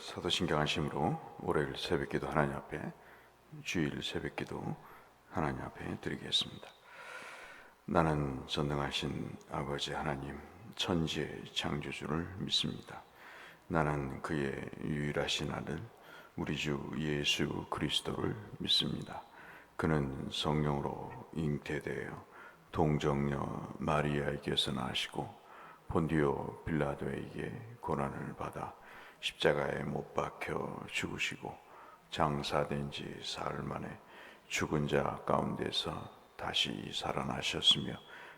사도신경 안심으로 월요일 새벽기도 하나님 앞에, 주일 새벽기도 하나님 앞에 드리겠습니다. 나는 전능하신 아버지 하나님, 천지의 창조주를 믿습니다. 나는 그의 유일하신 아들 우리 주 예수 그리스도를 믿습니다. 그는 성령으로 잉태되어 동정녀 마리아에게서 나시고 본디오 빌라도에게 고난을 받아 십자가에 못 박혀 죽으시고 장사된 지 사흘 만에 죽은 자 가운데서 다시 살아나셨으며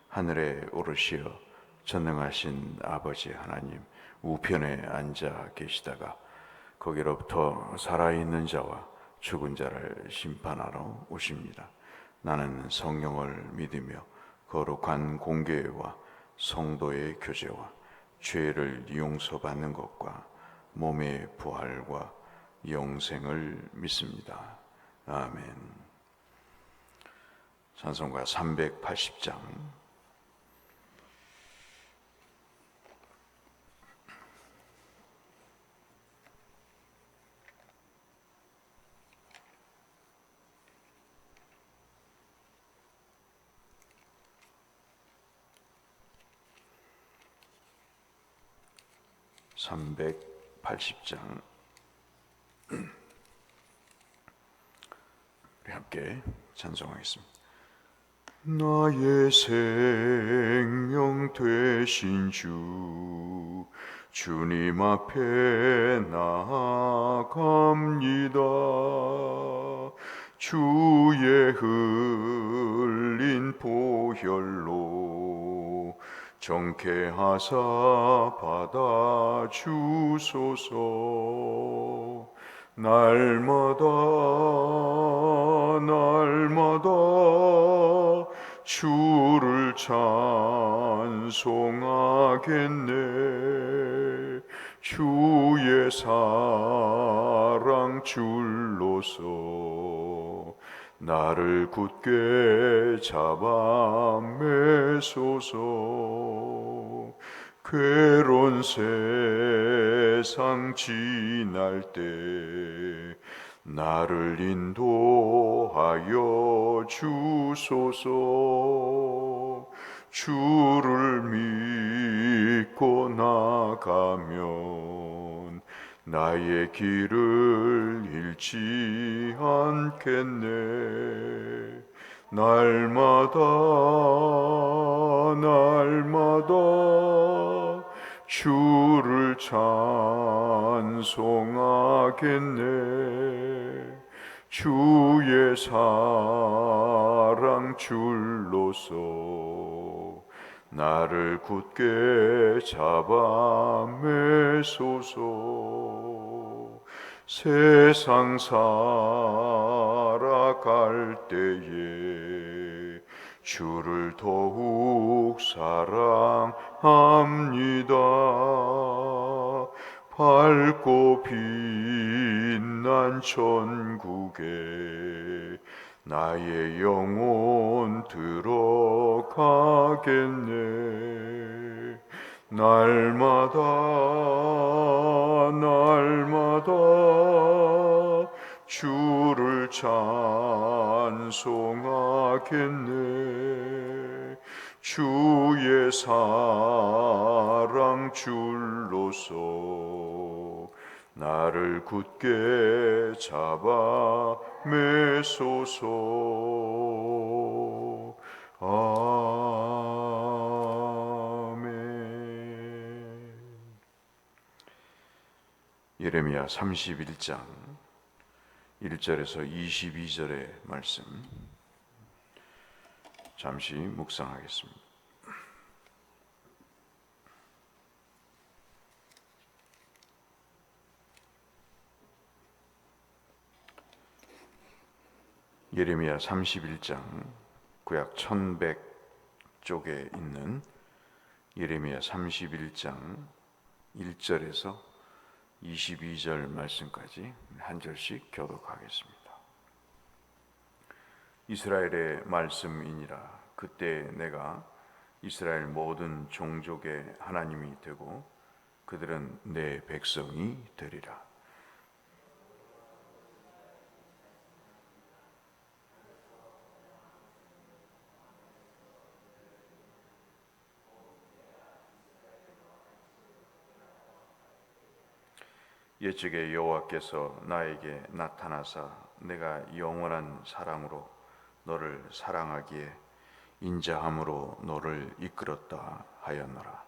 하늘에 오르시어 전능하신 아버지 하나님 우편에 앉아 계시다가 거기로부터 살아있는 자와 죽은 자를 심판하러 오십니다. 나는 성령을 믿으며 거룩한 공교회와 성도의 교제와 죄를 용서받는 것과 몸의 부활과 영생을 믿습니다. 아멘. 찬송가 380장. 우리 함께 찬송하겠습니다. 나의 생명 되신 주, 주님 앞에 나아갑니다. 주의 흘린 보혈로 정케하사 받아 주소서. 날마다 주를 찬송하겠네. 주의 사랑 줄로서 나를 굳게 잡아 매소서. 괴로운 세상 지날 때 나를 인도하여 주소서. 주를 믿고 나가면 나의 길을 잃지 않겠네. 날마다 주를 찬송하겠네. 주의 사랑 줄로서 나를 굳게 잡아 매소서. 세상 살아갈 때에 주를 더욱 사랑합니다. 밝고 빛난 천국에 나의 영혼 들어가겠네. 날마다 주를 찬송하겠네. 주의 사랑 줄로서 나를 굳게 잡아 매소서. 아멘. 예레미야 31장 1절에서 22절의 말씀 잠시 묵상하겠습니다. 예레미야 31장 구약 1100쪽에 있는 예레미야 31장 1절에서 22절 말씀까지 한 절씩 교독하겠습니다. 이스라엘의 말씀이니라. 그때 내가 이스라엘 모든 종족의 하나님이 되고 그들은 내 백성이 되리라. 옛적에 여호와께서 나에게 나타나사 내가 영원한 사랑으로 너를 사랑하기에 인자함으로 너를 이끌었다 하였노라.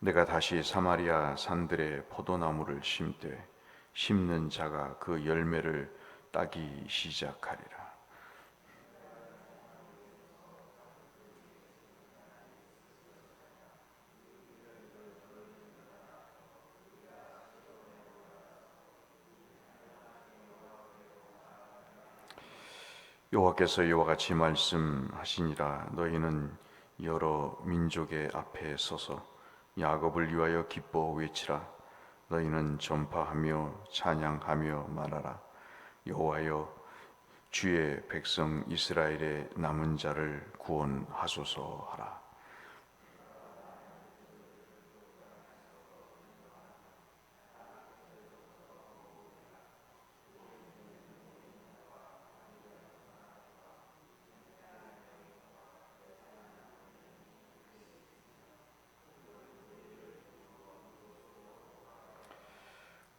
내가 다시 사마리아 산들에 포도나무를 심되 심는 자가 그 열매를 따기 시작하리라. 여호와께서 이와 같이 말씀하시니라. 너희는 여러 민족의 앞에 서서 야곱을 위하여 기뻐 외치라. 너희는 전파하며 찬양하며 말하라. 여호와여, 주의 백성 이스라엘의 남은 자를 구원하소서 하라.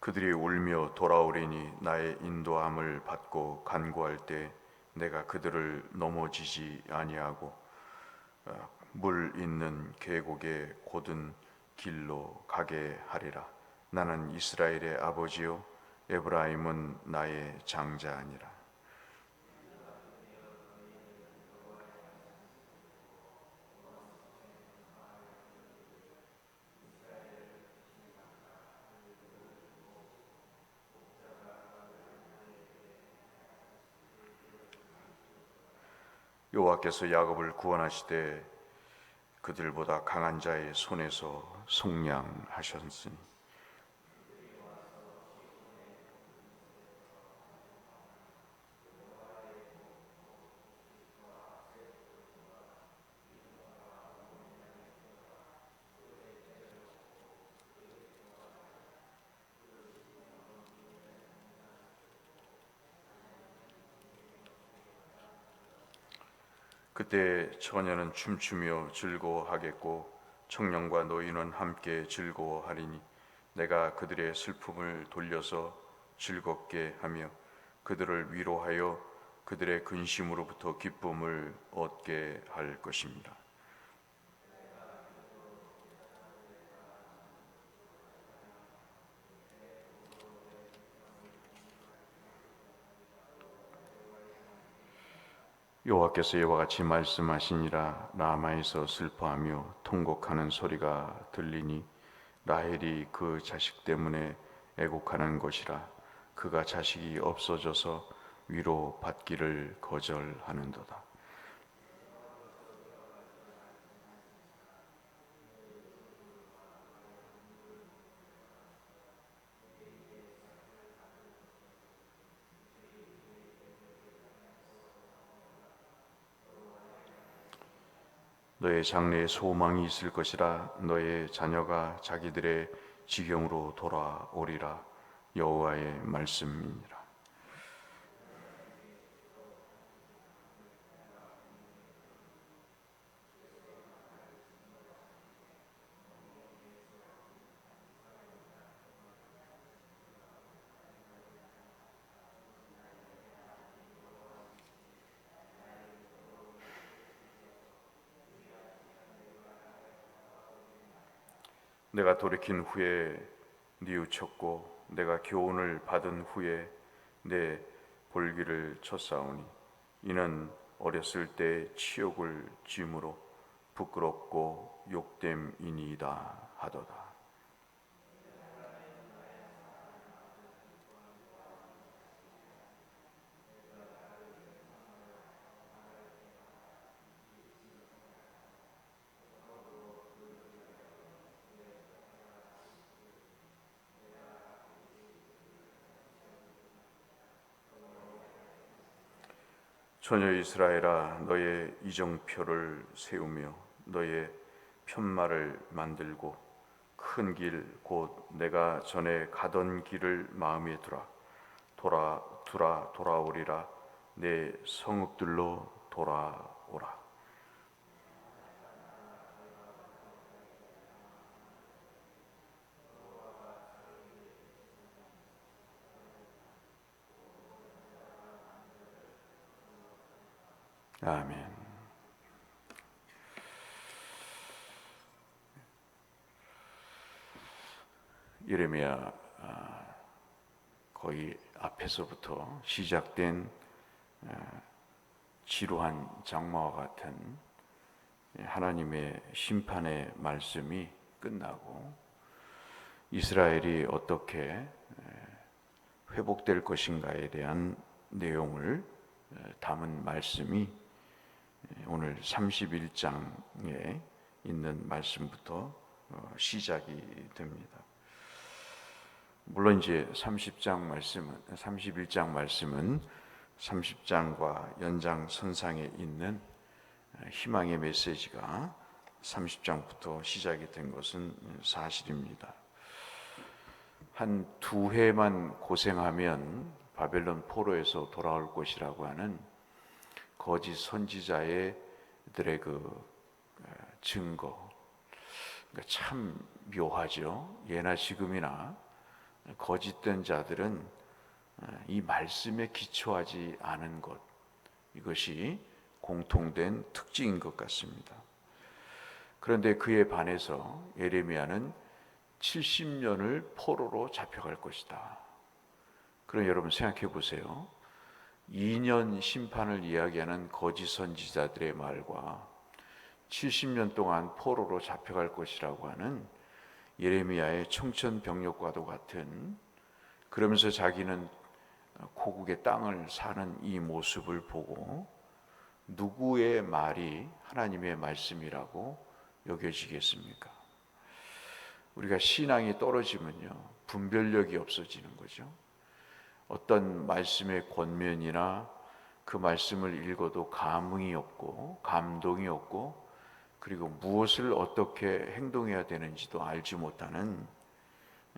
그들이 울며 돌아오리니 나의 인도함을 받고 간구할 때 내가 그들을 넘어지지 아니하고 물 있는 계곡의 곧은 길로 가게 하리라. 나는 이스라엘의 아버지요 에브라임은 나의 장자니라. 여호와께서 야곱을 구원하시되 그들보다 강한 자의 손에서 속량하셨으니 그때 처녀는 춤추며 즐거워하겠고 청년과 노인은 함께 즐거워하리니 내가 그들의 슬픔을 돌려서 즐겁게 하며 그들을 위로하여 그들의 근심으로부터 기쁨을 얻게 할 것입니다. 여호와께서 이와 같이 말씀하시니라. 라마에서 슬퍼하며 통곡하는 소리가 들리니 라헬이 그 자식 때문에 애곡하는 것이라. 그가 자식이 없어져서 위로 받기를 거절하는도다. 너의 장래에 소망이 있을 것이라. 너의 자녀가 자기들의 지경으로 돌아오리라. 여호와의 말씀이니라. 내가 돌이킨 후에 뉘우쳤고 내가 교훈을 받은 후에 내 볼기를 쳤사오니 이는 어렸을 때 치욕을 짐으로 부끄럽고 욕됨이니이다 하도다. 처녀 이스라엘아, 너의 이정표를 세우며 너의 편말을 만들고 큰 길 곧 내가 전에 가던 길을 마음에 돌아오리라. 내 성읍들로 돌아오라. 아멘. 예레미야 거의 앞에서부터 시작된 지루한 장마와 같은 하나님의 심판의 말씀이 끝나고 이스라엘이 어떻게 회복될 것인가에 대한 내용을 담은 말씀이 오늘 31장에 있는 말씀부터 시작이 됩니다. 물론 이제 31장 말씀은 30장과 연장선상에 있는 희망의 메시지가 30장부터 시작이 된 것은 사실입니다. 한 두 해만 고생하면 바벨론 포로에서 돌아올 것이라고 하는 거짓 선지자들의 그 증거, 그러니까 참 묘하죠. 예나 지금이나 거짓된 자들은 이 말씀에 기초하지 않은 것, 이것이 공통된 특징인 것 같습니다. 그런데 그에 반해서 예레미야는 70년을 포로로 잡혀갈 것이다. 그럼 여러분 생각해 보세요. 2년 심판을 이야기하는 거짓 선지자들의 말과 70년 동안 포로로 잡혀갈 것이라고 하는 예레미야의 청천벽력과도 같은, 그러면서 자기는 고국의 땅을 사는 이 모습을 보고 누구의 말이 하나님의 말씀이라고 여겨지겠습니까? 우리가 신앙이 떨어지면요, 분별력이 없어지는 거죠. 어떤 말씀의 권면이나 그 말씀을 읽어도 감흥이 없고 감동이 없고, 그리고 무엇을 어떻게 행동해야 되는지도 알지 못하는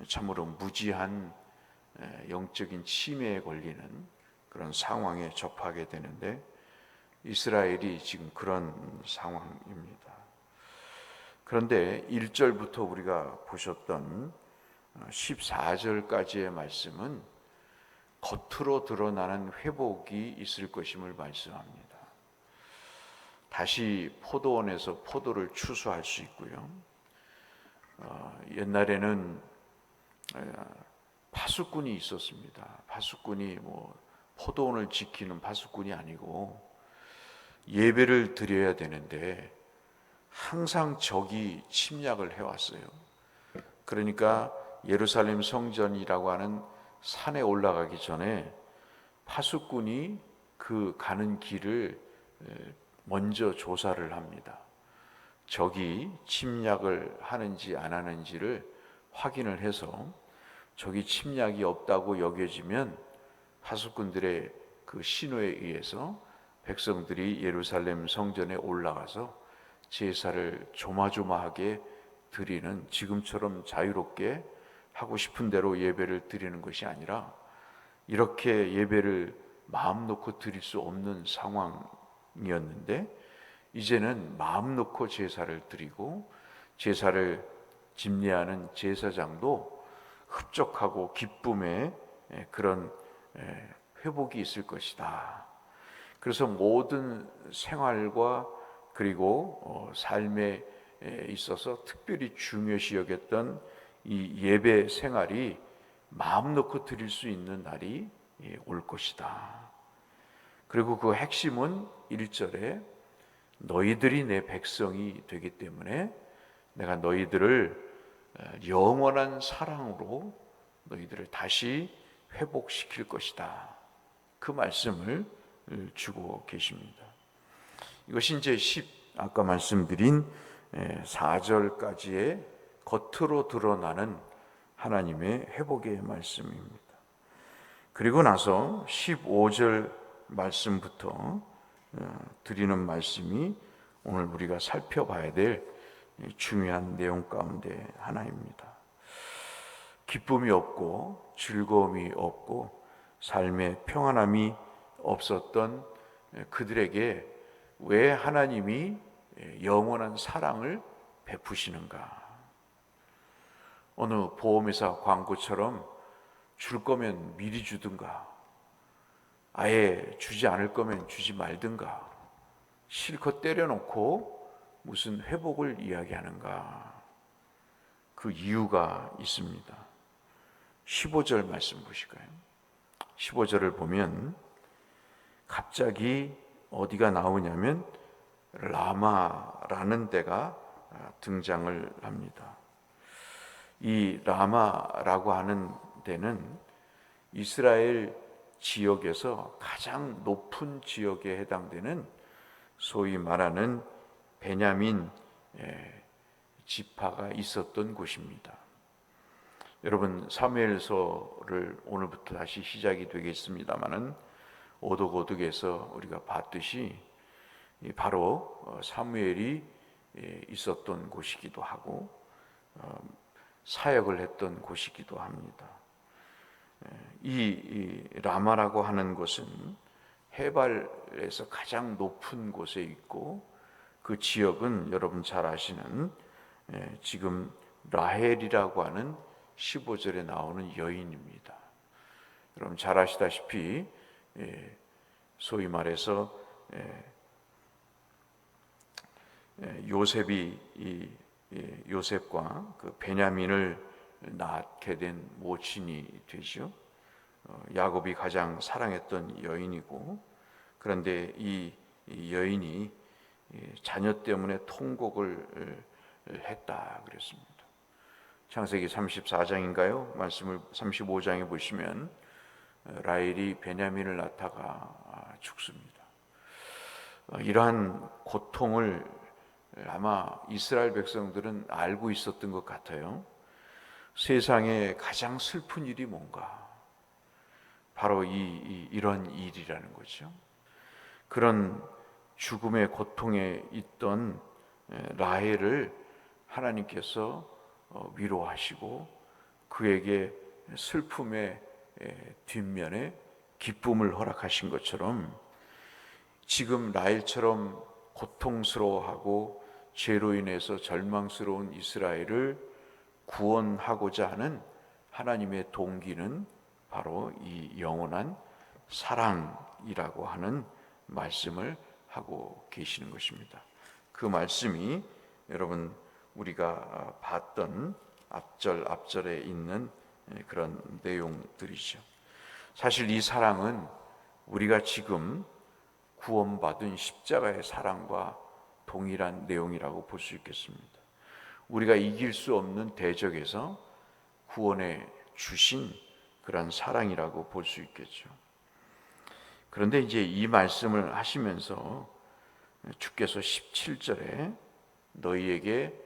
참으로 무지한 영적인 치매에 걸리는 그런 상황에 접하게 되는데, 이스라엘이 지금 그런 상황입니다. 그런데 1절부터 우리가 보셨던 14절까지의 말씀은 겉으로 드러나는 회복이 있을 것임을 말씀합니다. 다시 포도원에서 포도를 추수할 수 있고요. 옛날에는 파수꾼이 있었습니다. 파수꾼이 포도원을 지키는 파수꾼이 아니고 예배를 드려야 되는데 항상 적이 침략을 해왔어요. 그러니까 예루살렘 성전이라고 하는 산에 올라가기 전에 파수꾼이 그 가는 길을 먼저 조사를 합니다. 적이 침략을 하는지 안 하는지를 확인을 해서 적이 침략이 없다고 여겨지면 파수꾼들의 그 신호에 의해서 백성들이 예루살렘 성전에 올라가서 제사를 조마조마하게 드리는, 지금처럼 자유롭게 하고 싶은 대로 예배를 드리는 것이 아니라 이렇게 예배를 마음 놓고 드릴 수 없는 상황이었는데, 이제는 마음 놓고 제사를 드리고 제사를 집례하는 제사장도 흡족하고 기쁨의 그런 회복이 있을 것이다. 그래서 모든 생활과 그리고 삶에 있어서 특별히 중요시 여겼던 이 예배 생활이 마음 놓고 드릴 수 있는 날이 올 것이다. 그리고 그 핵심은 1절에 너희들이 내 백성이 되기 때문에 내가 너희들을 영원한 사랑으로 너희들을 다시 회복시킬 것이다. 그 말씀을 주고 계십니다. 이것이 이제 아까 말씀드린 4절까지의 겉으로 드러나는 하나님의 회복의 말씀입니다. 그리고 나서 15절 말씀부터 드리는 말씀이 오늘 우리가 살펴봐야 될 중요한 내용 가운데 하나입니다. 기쁨이 없고 즐거움이 없고 삶의 평안함이 없었던 그들에게 왜 하나님이 영원한 사랑을 베푸시는가? 어느 보험회사 광고처럼 줄 거면 미리 주든가, 아예 주지 않을 거면 주지 말든가, 실컷 때려놓고 무슨 회복을 이야기하는가? 그 이유가 있습니다. 15절 말씀 보실까요? 15절을 보면 갑자기 어디가 나오냐면 라마라는 데가 등장을 합니다. 이 라마라고 하는 데는 이스라엘 지역에서 가장 높은 지역에 해당되는 소위 말하는 베냐민 지파가 있었던 곳입니다. 여러분, 사무엘서를 오늘부터 다시 시작이 되겠습니다마는 오독오독에서 우리가 봤듯이 바로 사무엘이 있었던 곳이기도 하고 사역을 했던 곳이기도 합니다. 이 라마라고 하는 곳은 해발에서 가장 높은 곳에 있고 그 지역은 여러분 잘 아시는 지금 라헬이라고 하는 15절에 나오는 여인입니다. 여러분 잘 아시다시피 소위 말해서 요셉과 그 베냐민을 낳게 된 모친이 되죠. 야곱이 가장 사랑했던 여인이고, 그런데 이 여인이 자녀 때문에 통곡을 했다 그랬습니다. 창세기 34장인가요? 말씀을 35장에 보시면 라헬이 베냐민을 낳다가 죽습니다. 이러한 고통을 아마 이스라엘 백성들은 알고 있었던 것 같아요. 세상에 가장 슬픈 일이 뭔가? 바로 이런 일이라는 거죠. 그런 죽음의 고통에 있던 라헬을 하나님께서 위로하시고 그에게 슬픔의 뒷면에 기쁨을 허락하신 것처럼 지금 라헬처럼 고통스러워하고 죄로 인해서 절망스러운 이스라엘을 구원하고자 하는 하나님의 동기는 바로 이 영원한 사랑이라고 하는 말씀을 하고 계시는 것입니다. 그 말씀이 여러분 우리가 봤던 앞절에 있는 그런 내용들이죠. 사실 이 사랑은 우리가 지금 구원받은 십자가의 사랑과 동일한 내용이라고 볼 수 있겠습니다. 우리가 이길 수 없는 대적에서 구원해 주신 그런 사랑이라고 볼 수 있겠죠. 그런데 이제 이 말씀을 하시면서 주께서 17절에 너희에게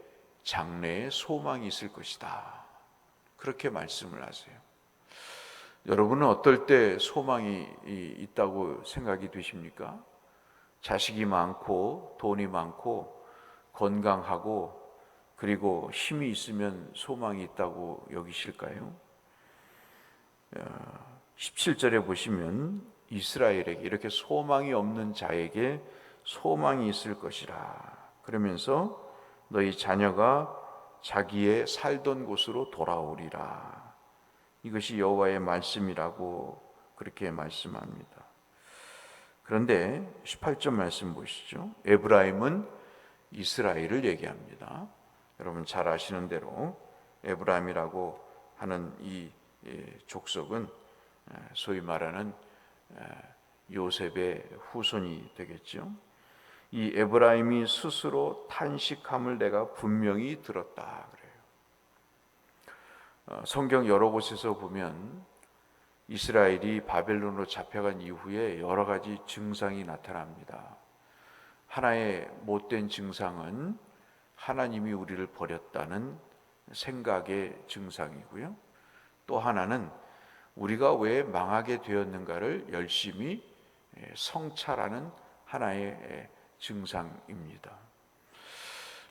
장래에 소망이 있을 것이다, 그렇게 말씀을 하세요. 여러분은 어떨 때 소망이 있다고 생각이 되십니까? 자식이 많고 돈이 많고 건강하고 그리고 힘이 있으면 소망이 있다고 여기실까요? 17절에 보시면 이스라엘에게 이렇게 소망이 없는 자에게 소망이 있을 것이라 그러면서 너희 자녀가 자기의 살던 곳으로 돌아오리라, 이것이 여호와의 말씀이라고 그렇게 말씀합니다. 그런데 18절 말씀 보시죠. 에브라임은 이스라엘을 얘기합니다. 여러분 잘 아시는 대로 에브라임이라고 하는 이 족속은 소위 말하는 요셉의 후손이 되겠죠. 이 에브라임이 스스로 탄식함을 내가 분명히 들었다 그래요. 성경 여러 곳에서 보면 이스라엘이 바벨론으로 잡혀간 이후에 여러 가지 증상이 나타납니다. 하나의 못된 증상은 하나님이 우리를 버렸다는 생각의 증상이고요. 또 하나는 우리가 왜 망하게 되었는가를 열심히 성찰하는 하나의 증상입니다.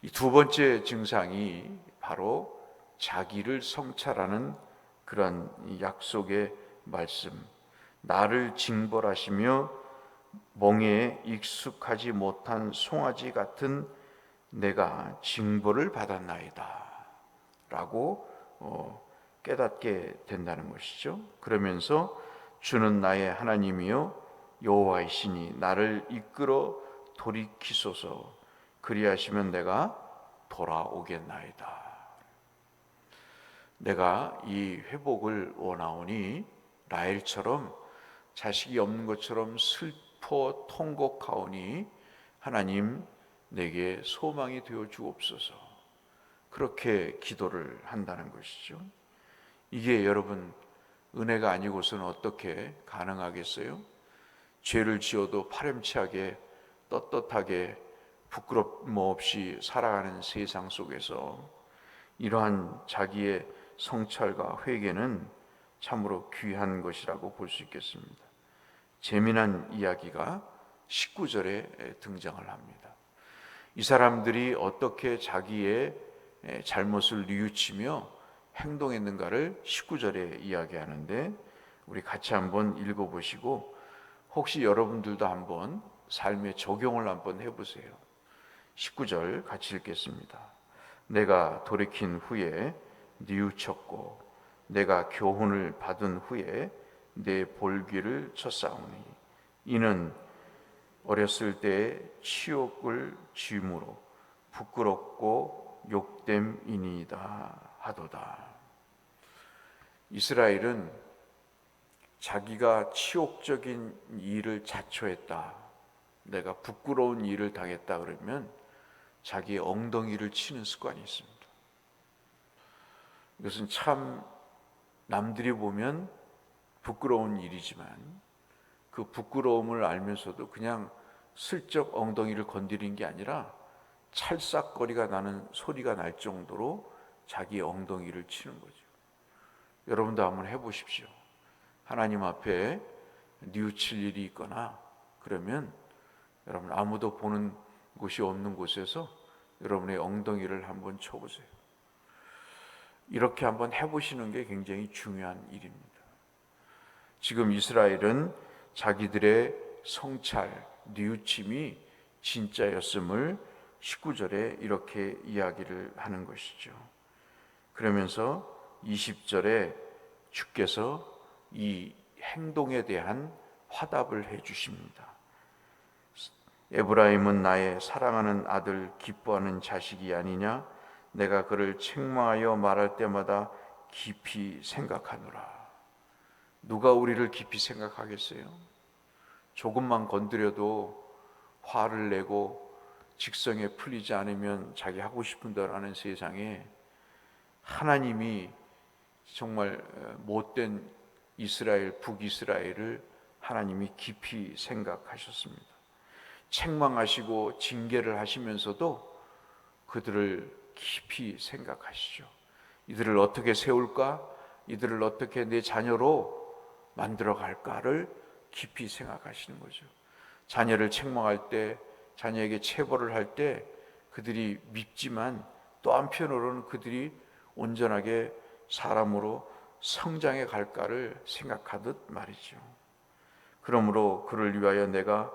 이 두 번째 증상이 바로 자기를 성찰하는 그런 약속의 말씀. 나를 징벌하시며 멍에에 익숙하지 못한 송아지 같은 내가 징벌을 받았나이다 라고 깨닫게 된다는 것이죠. 그러면서 주는 나의 하나님이요 여호와이시니 나를 이끌어 돌이키소서. 그리하시면 내가 돌아오겠나이다. 내가 이 회복을 원하오니 라헬처럼 자식이 없는 것처럼 슬퍼 통곡하오니 하나님 내게 소망이 되어 주옵소서. 그렇게 기도를 한다는 것이죠. 이게 여러분 은혜가 아니고서는 어떻게 가능하겠어요? 죄를 지어도 파렴치하게 떳떳하게 부끄러움 없이 살아가는 세상 속에서 이러한 자기의 성찰과 회개는 참으로 귀한 것이라고 볼 수 있겠습니다. 재미난 이야기가 19절에 등장을 합니다. 이 사람들이 어떻게 자기의 잘못을 뉘우치며 행동했는가를 19절에 이야기하는데 우리 같이 한번 읽어보시고 혹시 여러분들도 한번 삶에 적용을 한번 해보세요. 19절 같이 읽겠습니다. 내가 돌이킨 후에 뉘우쳤고 내가 교훈을 받은 후에 내 볼귀를 쳤사오니 이는 어렸을 때 치욕을 지음으로 부끄럽고 욕됨이니이다 하도다. 이스라엘은 자기가 치욕적인 일을 자초했다, 내가 부끄러운 일을 당했다 그러면 자기의 엉덩이를 치는 습관이 있습니다. 이것은 참 남들이 보면 부끄러운 일이지만 그 부끄러움을 알면서도 그냥 슬쩍 엉덩이를 건드린 게 아니라 찰싹거리가 나는 소리가 날 정도로 자기 엉덩이를 치는 거죠. 여러분도 한번 해보십시오. 하나님 앞에 뉘우칠 일이 있거나 그러면 여러분 아무도 보는 곳이 없는 곳에서 여러분의 엉덩이를 한번 쳐보세요. 이렇게 한번 해보시는 게 굉장히 중요한 일입니다. 지금 이스라엘은 자기들의 성찰, 뉘우침이 진짜였음을 19절에 이렇게 이야기를 하는 것이죠. 그러면서 20절에 주께서 이 행동에 대한 화답을 해 주십니다. 에브라임은 나의 사랑하는 아들, 기뻐하는 자식이 아니냐? 내가 그를 책망하여 말할 때마다 깊이 생각하노라. 누가 우리를 깊이 생각하겠어요? 조금만 건드려도 화를 내고 직성에 풀리지 않으면 자기 하고 싶은 대로 하는 세상에 하나님이 정말 못된 이스라엘, 북이스라엘을 하나님이 깊이 생각하셨습니다. 책망하시고 징계를 하시면서도 그들을 깊이 생각하시죠. 이들을 어떻게 세울까? 이들을 어떻게 내 자녀로 만들어 갈까를 깊이 생각하시는 거죠. 자녀를 책망할 때, 자녀에게 체벌을 할 때 그들이 밉지만 또 한편으로는 그들이 온전하게 사람으로 성장해 갈까를 생각하듯 말이죠. 그러므로 그를 위하여 내가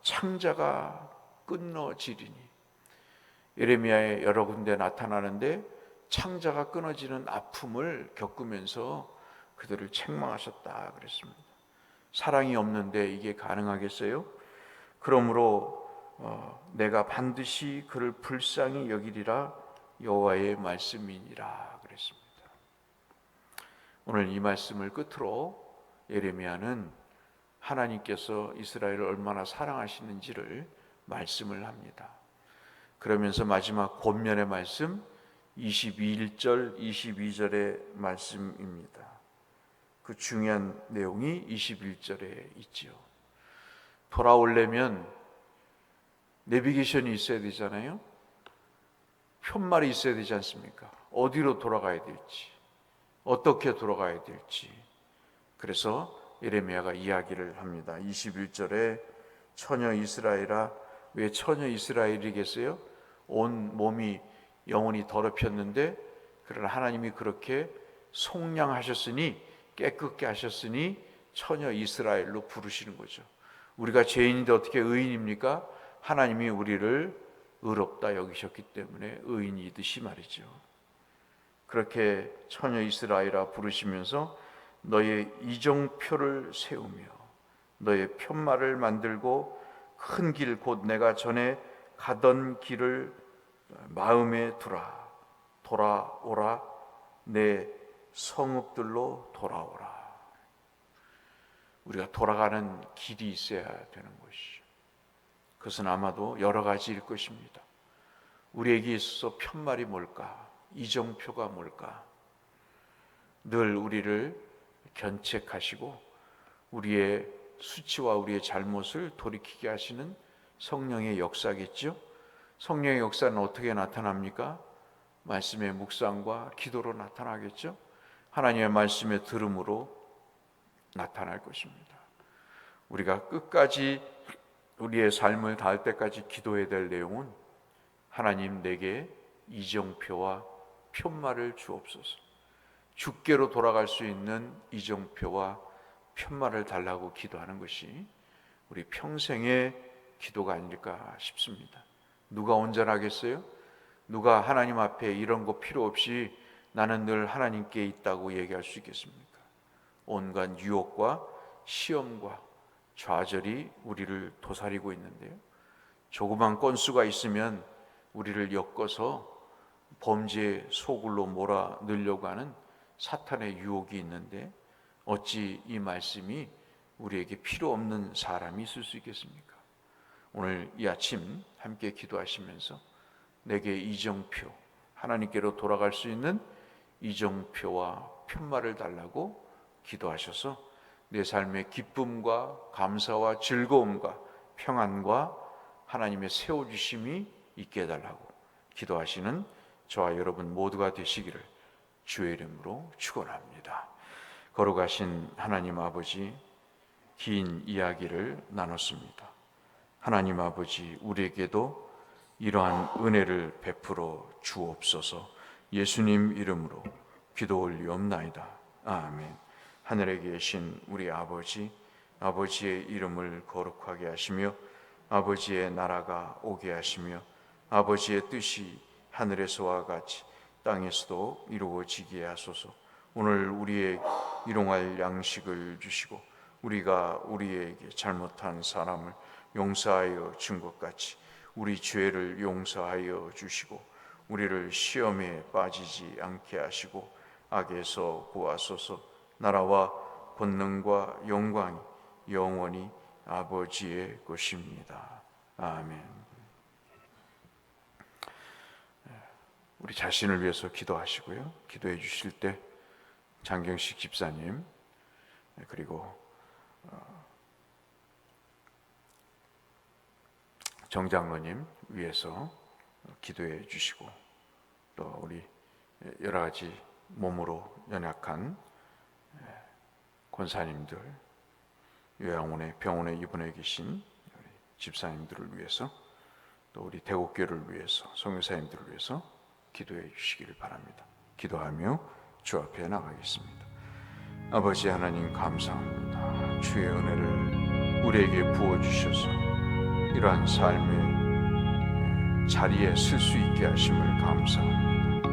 창자가 끊어지리니, 예레미야에 여러 군데 나타나는데 창자가 끊어지는 아픔을 겪으면서 그들을 책망하셨다 그랬습니다. 사랑이 없는데 이게 가능하겠어요? 그러므로 내가 반드시 그를 불쌍히 여기리라 여호와의 말씀이니라 그랬습니다. 오늘 이 말씀을 끝으로 예레미야는 하나님께서 이스라엘을 얼마나 사랑하시는지를 말씀을 합니다. 그러면서 마지막 권면의 말씀 21절, 22절의 말씀입니다. 그 중요한 내용이 21절에 있지요. 돌아오려면 내비게이션이 있어야 되잖아요. 편말이 있어야 되지 않습니까? 어디로 돌아가야 될지, 어떻게 돌아가야 될지. 그래서 예레미야가 이야기를 합니다. 21절에 처녀 이스라엘아, 왜 처녀 이스라엘이겠어요? 온 몸이 영혼이 더럽혔는데 그러나 하나님이 그렇게 속량하셨으니 깨끗게 하셨으니 처녀 이스라엘로 부르시는 거죠. 우리가 죄인인데 어떻게 의인입니까? 하나님이 우리를 의롭다 여기셨기 때문에 의인이듯이 말이죠. 그렇게 처녀 이스라엘아 부르시면서 너의 이정표를 세우며 너의 편말을 만들고 큰 길 곧 내가 전에 가던 길을 마음에 두라. 돌아오라. 내 성읍들로 돌아오라. 우리가 돌아가는 길이 있어야 되는 것이죠. 그것은 아마도 여러 가지일 것입니다. 우리에게 있어서 편말이 뭘까? 이정표가 뭘까? 늘 우리를 견책하시고 우리의 수치와 우리의 잘못을 돌이키게 하시는 성령의 역사겠죠. 성령의 역사는 어떻게 나타납니까? 말씀의 묵상과 기도로 나타나겠죠. 하나님의 말씀의 들음으로 나타날 것입니다. 우리가 끝까지 우리의 삶을 다할 때까지 기도해야 될 내용은 하나님 내게 이정표와 편말을 주옵소서. 주께로 돌아갈 수 있는 이정표와 편말을 달라고 기도하는 것이 우리 평생의 기도가 아닐까 싶습니다. 누가 온전하겠어요? 누가 하나님 앞에 이런 거 필요 없이 나는 늘 하나님께 있다고 얘기할 수 있겠습니까? 온갖 유혹과 시험과 좌절이 우리를 도사리고 있는데요. 조그만 건수가 있으면 우리를 엮어서 범죄의 소굴로 몰아 넣으려고 하는 사탄의 유혹이 있는데 어찌 이 말씀이 우리에게 필요 없는 사람이 있을 수 있겠습니까? 오늘 이 아침 함께 기도하시면서 내게 이정표, 하나님께로 돌아갈 수 있는 이정표와 편말을 달라고 기도하셔서 내 삶의 기쁨과 감사와 즐거움과 평안과 하나님의 세워주심이 있게 해달라고 기도하시는 저와 여러분 모두가 되시기를 주의 이름으로 축원합니다. 걸어가신 하나님 아버지, 긴 이야기를 나눴습니다. 하나님 아버지, 우리에게도 이러한 은혜를 베풀어 주옵소서. 예수님 이름으로 기도 올리옵나이다. 아멘. 하늘에 계신 우리 아버지, 아버지의 이름을 거룩하게 하시며 아버지의 나라가 오게 하시며 아버지의 뜻이 하늘에서와 같이 땅에서도 이루어지게 하소서. 오늘 우리의 일용할 양식을 주시고 우리가 우리에게 잘못한 사람을 용서하여 준 것 같이 우리 죄를 용서하여 주시고 우리를 시험에 빠지지 않게 하시고 악에서 구하소서. 나라와 권능과 영광이 영원히 아버지의 것입니다. 아멘. 우리 자신을 위해서 기도하시고요. 기도해 주실 때 장경식 집사님 그리고 정장로님 위해서 기도해 주시고 또 우리 여러 가지 몸으로 연약한 권사님들, 요양원에 병원에 입원해 계신 집사님들을 위해서 또 우리 대곡교를 위해서 선교사님들을 위해서 기도해 주시기를 바랍니다. 기도하며 주 앞에 나가겠습니다. 아버지 하나님 감사합니다. 주의 은혜를 우리에게 부어주셔서 이러한 삶의 자리에 설 수 있게 하심을 감사합니다.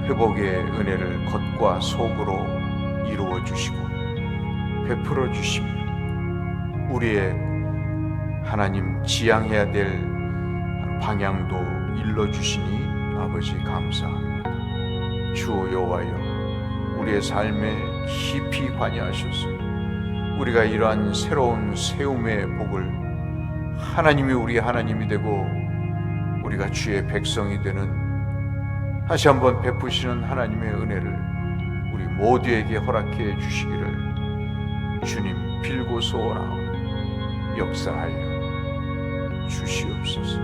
회복의 은혜를 겉과 속으로 이루어 주시고 베풀어 주시며 우리의 하나님 지향해야 될 방향도 일러 주시니 아버지 감사합니다. 주 여호와여, 우리의 삶에 깊이 관여하셔서 우리가 이러한 새로운 세움의 복을 하나님이 우리 하나님이 되고 우리가 주의 백성이 되는 다시 한번 베푸시는 하나님의 은혜를 우리 모두에게 허락해 주시기를 주님 빌고 소원하오니 역사하여 주시옵소서.